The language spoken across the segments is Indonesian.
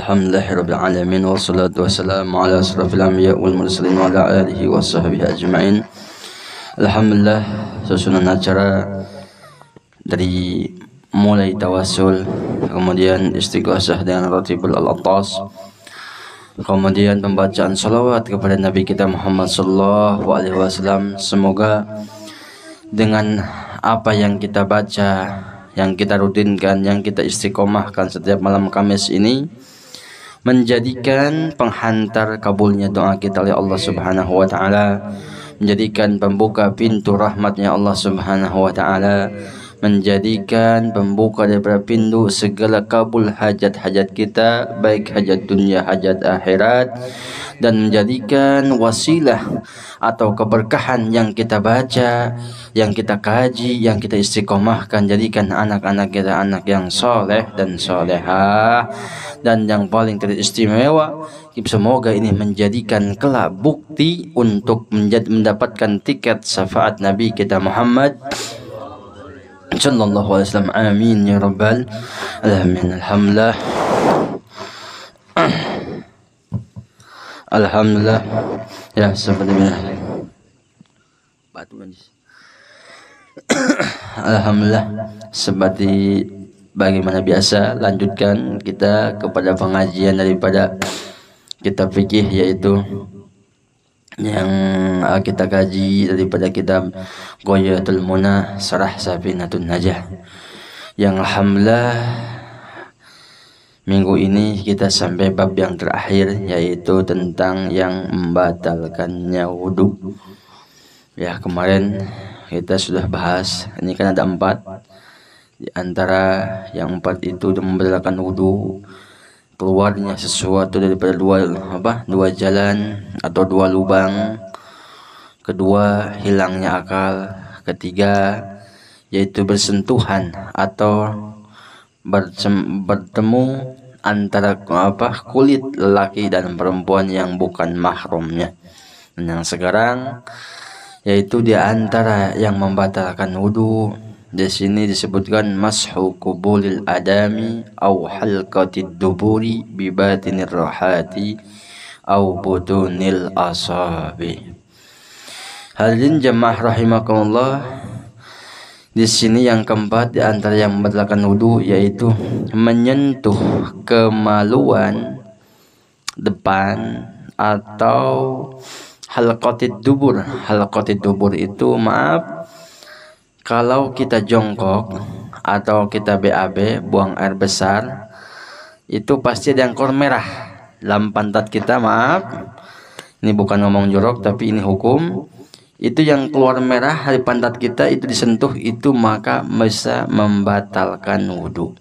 Alhamdulillahirabbil alamin wassalatu wassalamu ala asrofil anbiya wal mursalin wa ala alihi wa sahbihi ajma'in. Alhamdulillah, susunan acara dari mulai tawasul, kemudian istighosah dengan Ratibul Al-Attas, kemudian pembacaan salawat kepada Nabi kita Muhammad sallallahu alaihi wasallam. Semoga dengan apa yang kita baca, yang kita rutinkan, yang kita istiqomahkan setiap malam Kamis ini menjadikan penghantar kabulnya doa kita oleh Allah Subhanahu wa taala, menjadikan pembuka pintu rahmatnya Allah Subhanahu wa taala, menjadikan pembuka daripada pintu segala kabul hajat-hajat kita, baik hajat dunia, hajat akhirat, dan menjadikan wasilah atau keberkahan yang kita baca, yang kita kaji, yang kita istiqomahkan. Jadikan anak-anak kita anak yang soleh dan solehah, dan yang paling teristimewa, semoga ini menjadikan kelak bukti untuk mendapatkan tiket syafaat Nabi kita Muhammad sallallahu alaihi wasallam. Amin ya rabbal alamin. Alhamdulillah, alhamdulillah. Ya, seperti batu anjis. Alhamdulillah, seperti bagaimana biasa, lanjutkan kita kepada pengajian daripada kitab fikih, yaitu yang kita kaji daripada kitab Ghayatul Munah Syarah Safinatun Najah, yang alhamdulillah minggu ini kita sampai bab yang terakhir, yaitu tentang yang membatalkannya wudu. Ya, kemarin kita sudah bahas, ini kan ada 4. Di antara yang 4 itu membatalkan wudu, keluarnya sesuatu daripada dua jalan atau 2 lubang. Kedua, hilangnya akal. Ketiga, yaitu bersentuhan atau bertemu antara kulit lelaki dan perempuan yang bukan mahramnya. Dan yang sekarang yaitu di antara yang membatalkan wudu, di sini disebutkan mashu qubulil adami au halqatid duburi bi batinir rahati au butunil asabi. Hadirin jamaah rahimakumullah, di sini yang keempat di antara yang membatalkan wudu yaitu menyentuh kemaluan depan atau halqatid dubur. Halqatid dubur itu, maaf, kalau kita jongkok atau kita BAB, buang air besar, itu pasti ada yang keluar merah dalam pantat kita. Maaf, ini bukan ngomong jorok, tapi ini hukum. Itu yang keluar merah dari pantat kita, itu disentuh, itu maka bisa membatalkan wudu.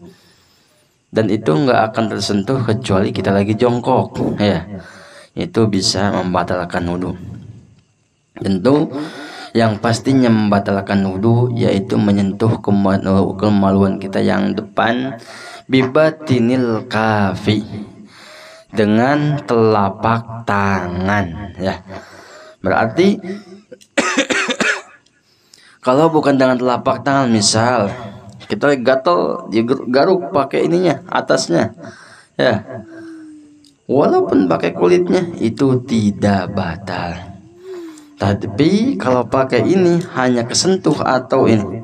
Dan itu nggak akan tersentuh kecuali kita lagi jongkok, ya. Itu bisa membatalkan wudu. Tentu yang pastinya membatalkan wudu yaitu menyentuh kemaluan kita yang depan bibatinil kafi, dengan telapak tangan, ya. Berarti kalau bukan dengan telapak tangan, misal kita gatel digaruk pakai ininya, atasnya, ya, walaupun pakai kulitnya itu tidak batal. Tapi kalau pakai ini hanya kesentuh atau ini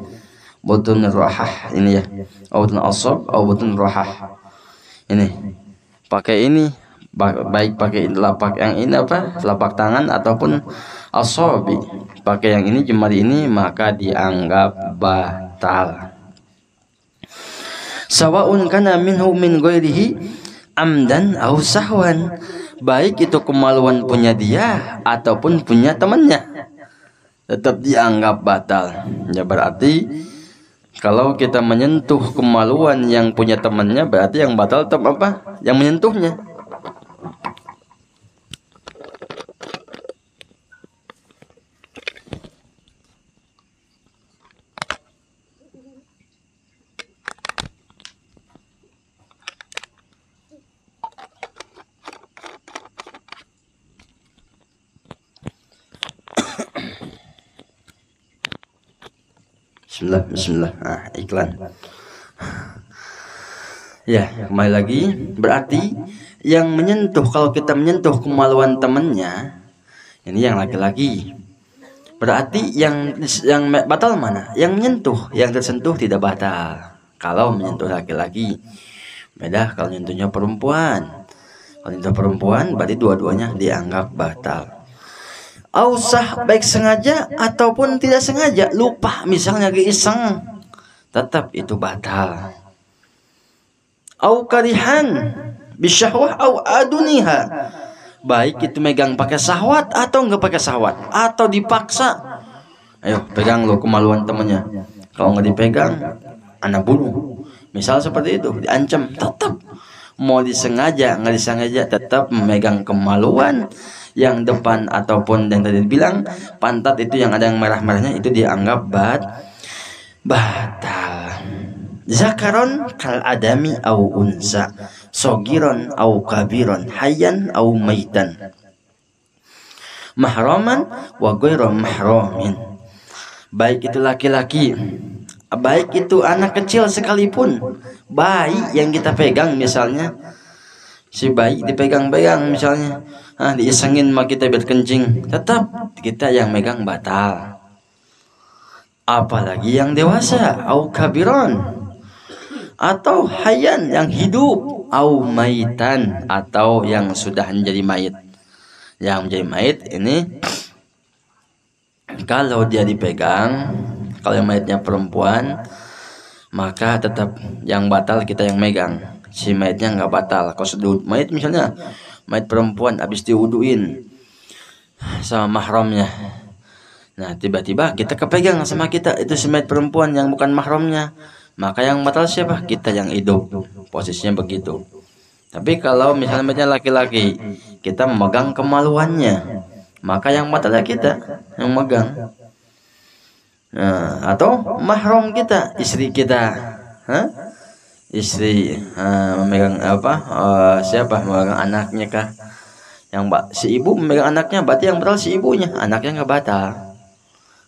butun rahah, ini ya, butun asab atau butun rahah, ini pakai ini, baik pakai telapak yang ini telapak tangan ataupun asabi, pakai yang ini, jemari ini, maka dianggap batal. Sawaun kana minhu min ghairihi amdan aw sahwan, baik itu kemaluan punya dia ataupun punya temannya, tetap dianggap batal. Ya, berarti kalau kita menyentuh kemaluan yang punya temannya, berarti yang batal tetap yang menyentuhnya. Bismillah. Iklan. Ya, kembali lagi. Berarti yang menyentuh, kalau kita menyentuh kemaluan temannya, ini yang laki-laki, berarti yang batal mana? Yang menyentuh, yang tersentuh tidak batal. Kalau menyentuh laki-laki, beda kalau menyentuhnya perempuan. Kalau menyentuh perempuan, berarti dua-duanya dianggap batal. Ausah, baik sengaja ataupun tidak sengaja, lupa misalnya iseng, tetap itu batal. Au karihan bisyahwah au aduniha, baik itu megang pakai syahwat atau enggak pakai syahwat, atau dipaksa. Ayo pegang lo kemaluan temennya, kalau nggak dipegang anak bunuh, misal seperti itu, diancam. Tetap mau disengaja nggak disengaja, tetap memegang kemaluan yang depan ataupun yang tadi bilang pantat itu yang ada yang merah-merahnya, itu dianggap batal. Zakaron kal adami au unsa, sogiron au kabiron, hayyan au maitan, mahraman wa ghairu mahramin, baik itu laki-laki, baik itu anak kecil sekalipun. Bayi yang kita pegang misalnya, si bayi dipegang-pegang misalnya, diisengin sama kita biar kencing, tetap kita yang megang batal. Apalagi yang dewasa, au kabiron, atau hayan yang hidup, au maitan, atau yang sudah menjadi mayit. Yang menjadi mayit ini kalau dia dipegang, kalau yang mayitnya perempuan, maka tetap yang batal kita yang megang. Si mayitnya nggak batal. Kalau sudah mayit misalnya, mayit perempuan habis diwuduin sama mahramnya, nah tiba-tiba kita kepegang sama kita, itu si mayit perempuan yang bukan mahramnya, maka yang batal siapa? Kita yang hidup. Posisinya begitu. Tapi kalau misalnya mayitnya laki-laki, kita memegang kemaluannya, maka yang batalnya kita yang megang. Atau mahram kita, istri kita, istri memegang siapa? Memegang anaknya kah? Yang si ibu memegang anaknya, berarti yang batal si ibunya, anaknya nggak batal.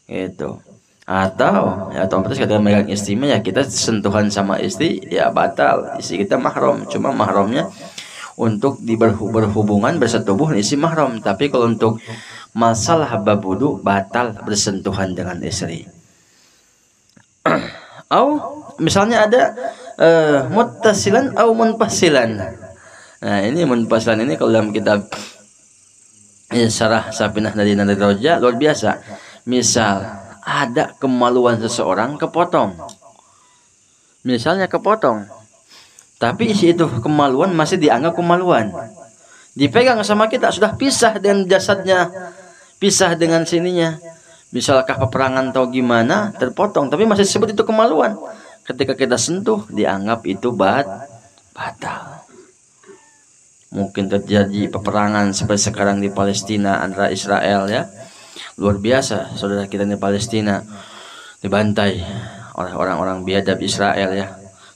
Gitu. Atau terus kita memegang istrinya, ya kita sentuhan sama istri ya batal. Istri kita mahram, cuma mahramnya untuk berhubungan bersetubuh isi mahram. Tapi kalau untuk masalah bab wudu, batal bersentuhan dengan istri. Misalnya ada muttasilan au munfasilan. Nah ini munfasilan ini kalau dalam kitab Syarah Safinah dari Roja luar biasa. Misal ada kemaluan seseorang kepotong, misalnya kepotong, tapi isi itu kemaluan masih dianggap kemaluan, dipegang sama kita, sudah pisah dengan jasadnya, pisah dengan sininya, misalkah peperangan atau gimana, terpotong, tapi masih disebut itu kemaluan. Ketika kita sentuh, dianggap itu batal. Mungkin terjadi peperangan seperti sekarang di Palestina antara Israel, ya, luar biasa. Saudara kita di Palestina dibantai oleh orang-orang biadab Israel, ya.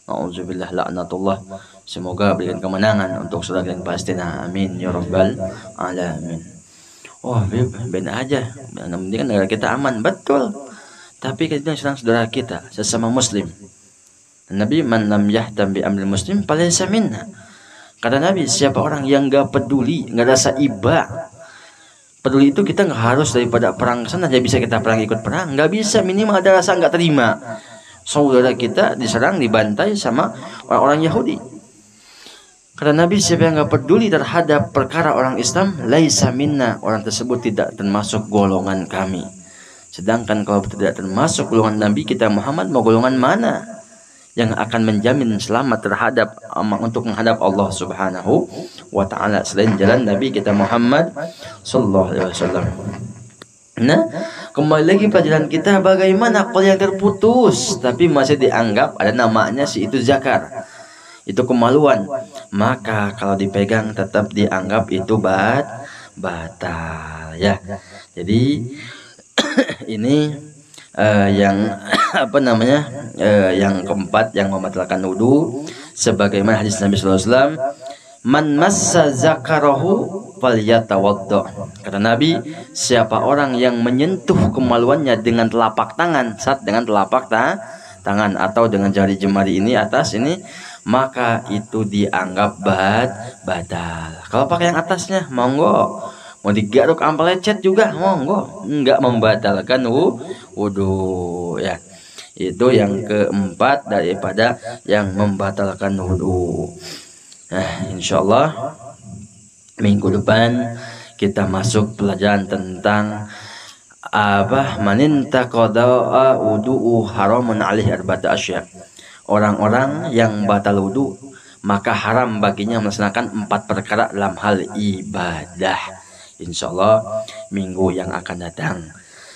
Nauzubillah laknatullah. Semoga berikan kemenangan untuk saudara kita di Palestina. Amin ya rabbal alamin. Oh, ben aja. Yang penting kan negara kita aman, betul. Tapi kita sedang saudara kita sesama muslim. Nabi, man lam yahtam bi amril muslim falaysa minna. Kata Nabi, siapa orang yang gak peduli, gak rasa iba. Peduli itu kita gak harus daripada perang sana aja bisa kita perang, ikut perang, gak bisa, minimal ada rasa gak terima. Saudara kita diserang, dibantai sama orang-orang Yahudi. Kata Nabi, siapa yang gak peduli terhadap perkara orang Islam, laisa minna, orang tersebut tidak termasuk golongan kami. Sedangkan kalau tidak termasuk golongan Nabi kita Muhammad, mau golongan mana yang akan menjamin selamat terhadap untuk menghadap Allah Subhanahu wa taala selain jalan Nabi kita Muhammad sallallahu alaihi wasallam. Nah, kembali lagi pelajaran kita, bagaimana kalau yang terputus tapi masih dianggap ada namanya si itu zakar, itu kemaluan, maka kalau dipegang tetap dianggap itu batal, ya. Jadi ini yang yang keempat yang membatalkan wudu, sebagaimana hadis Nabi sallallahu alaihi wasallam, man massa zakarahu falyatawaddo. Kata Nabi, siapa orang yang menyentuh kemaluannya dengan telapak tangan, dengan telapak tangan atau dengan jari jemari ini atas ini, maka itu dianggap batal. Kalau pakai yang atasnya monggo, mau digaruk sampai lecet juga monggo, enggak membatalkan wudhu ya. Itu yang keempat daripada yang membatalkan wudhu. Nah, insyaallah minggu depan kita masuk pelajaran tentang maninta qada'a wudu'u haramun alaihi arba'ata asya. Orang-orang yang batal wudu maka haram baginya melaksanakan 4 perkara dalam hal ibadah. Insyaallah minggu yang akan datang.